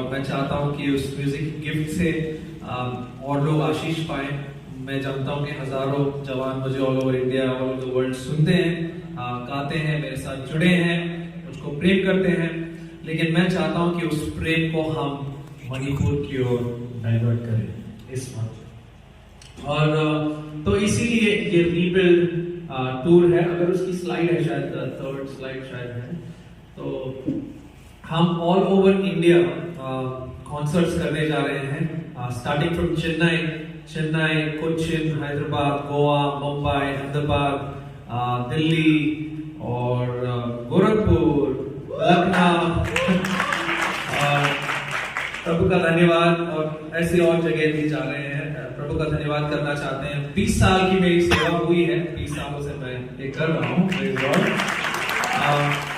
और मैं चाहता हूँ कि उस म्यूजिक गिफ्ट से और लोग आशीष पाए। मैं जानता हूँ कि हजारों जवान मुझे all over India, all over the world सुनते हैं, गाते हैं, मेरे साथ जुड़े हैं, मुझको प्रेम करते हैं, लेकिन मैं चाहता हूँ कि उस प्रेम को हम मणिपुर की ओर डाइवर्ट करें इस वक्त। और तो इसीलिए ये रीबिल्ड टूर है। अगर उसकी स्लाइड है, शायद थर्ड स्लाइड शायद है, तो हम ऑल ओवर इंडिया कॉन्सर्ट्स करने जा रहे हैं, स्टार्टिंग फ्रॉम चेन्नई, कोच्चिन, हैदराबाद, गोवा, मुंबई, अहमदाबाद, दिल्ली और गोरखपुर, लखनऊ। प्रभु का धन्यवाद, और ऐसी और जगह भी जा रहे हैं। प्रभु का धन्यवाद करना चाहते हैं। 20 साल की मेरी सेवा हुई है, 20 सालों से मैं ये कर रहा हूँ,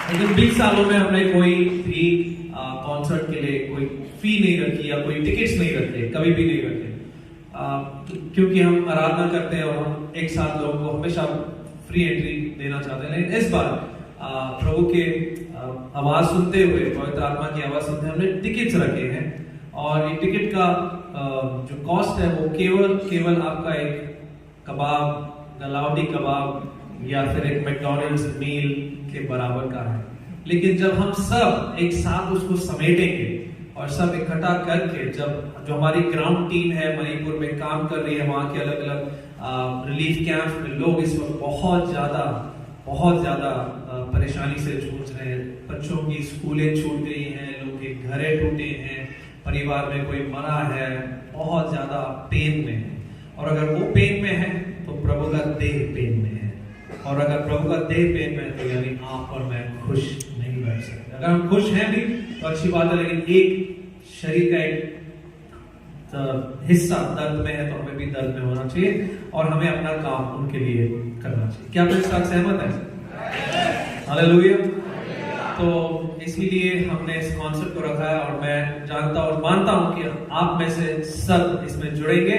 लेकिन 20 सालों में हमने कोई भी कॉन्सर्ट के लिए कोई फी नहीं रखी या कोई टिकट्स नहीं रखे, कभी भी नहीं रखे, क्योंकि हम आराधना करते हैं और हम एक साथ लोगों को हमेशा फ्री एंट्री देना चाहते हैं। लेकिन इस बार प्रभु के आवाज सुनते हुए, पवित्र आत्मा की आवाज सुनते हुए हमने टिकट्स रखे हैं, और ये टिकट का जो कॉस्ट है वो केवल आपका एक कबाब, गलावटी कबाब या फिर एक मैकडॉनल्ड्स मील के बराबर का है। लेकिन जब हम सब एक साथ उसको समेटेंगे और सब इकट्ठा करके, जब जो हमारी ग्राउंड टीम है मणिपुर में काम कर रही है, वहाँ के अलग अलग रिलीफ कैंप में लोग इस वक्त बहुत ज्यादा परेशानी से जूझ रहे हैं। बच्चों की स्कूलें छूट गई हैं, लोगों के घरे टूटे हैं, परिवार में कोई मरा है, बहुत ज्यादा पेन में है। और अगर वो पेन में है तो प्रभु का देह पेन में है, और अगर प्रभु का देह पेन में है तो यानी आप और मैं खुश नहीं बैठ सकते। अगर हम खुश हैं भी तो अच्छी बात है, लेकिन एक शरीर का एक हिस्सा दर्द में है तो हमें भी दर्द में होना चाहिए, और हमें अपना काम उनके लिए करना चाहिए। क्या आप इस साथ सहमत है? हालेलुया। तो इसीलिए हमने इस कॉन्सेप्ट को रखा है, और मैं जानता और मानता हूं कि आप में से सब इसमें जुड़ेंगे।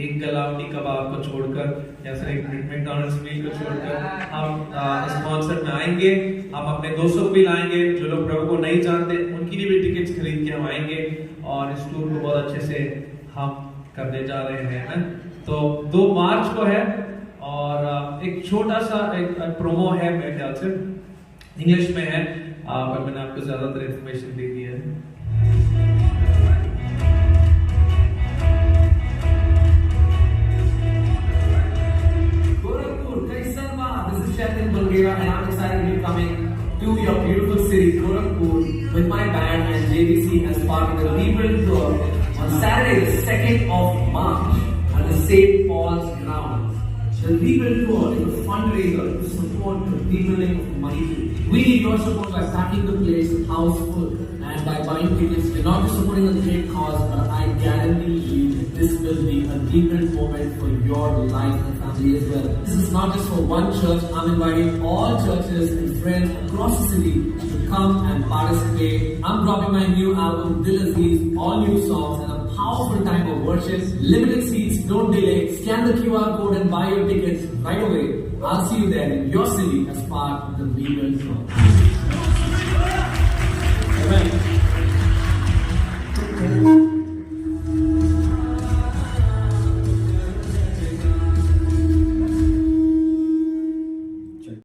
एक गलावटी कबाब को छोड़कर या फिर एक मैकडॉनल्ड्स मील को छोड़कर हम इस कॉन्सेप्ट में आएंगे। हम अपने दोस्तों को भी लाएंगे, जो लोग प्रभु को नहीं जानते उनके लिए भी टिकट्स खरीद के हम आएंगे, और इस टूर को बहुत अच्छे से हम करने जा रहे हैं। तो 2 मार्च को है, और एक छोटा सा एक प्रोमो है, मेरे ख्याल से इंग्लिश में है, पर मैंने आपको ज्यादातर इंफॉर्मेशन दे दी है। Gorakhpur, Kaisanma, this is Chetan Bulgara, and I'm excited to be coming to your beautiful city, Gorakhpur, with my band and JVC as part of the Rebuild Tour on Saturday, the 2nd of March, at the St. Paul's grounds. The Rebuild Tour is a fundraiser to support the rebuilding of Manipur. We need your support by packing the place house full and by buying tickets. We're not just supporting a great cause, but I guarantee you this will be a rebuild moment for your life and family as well. This is not just for one church. I'm inviting all churches and friends across the city to come and participate. I'm dropping my new album, Dil Aziz, all new songs, and a powerful time of worship. Limited seats, don't delay. Scan the QR code and buy your tickets right away. I'll see you there in your city as part of the Rebuild Tour. Amen.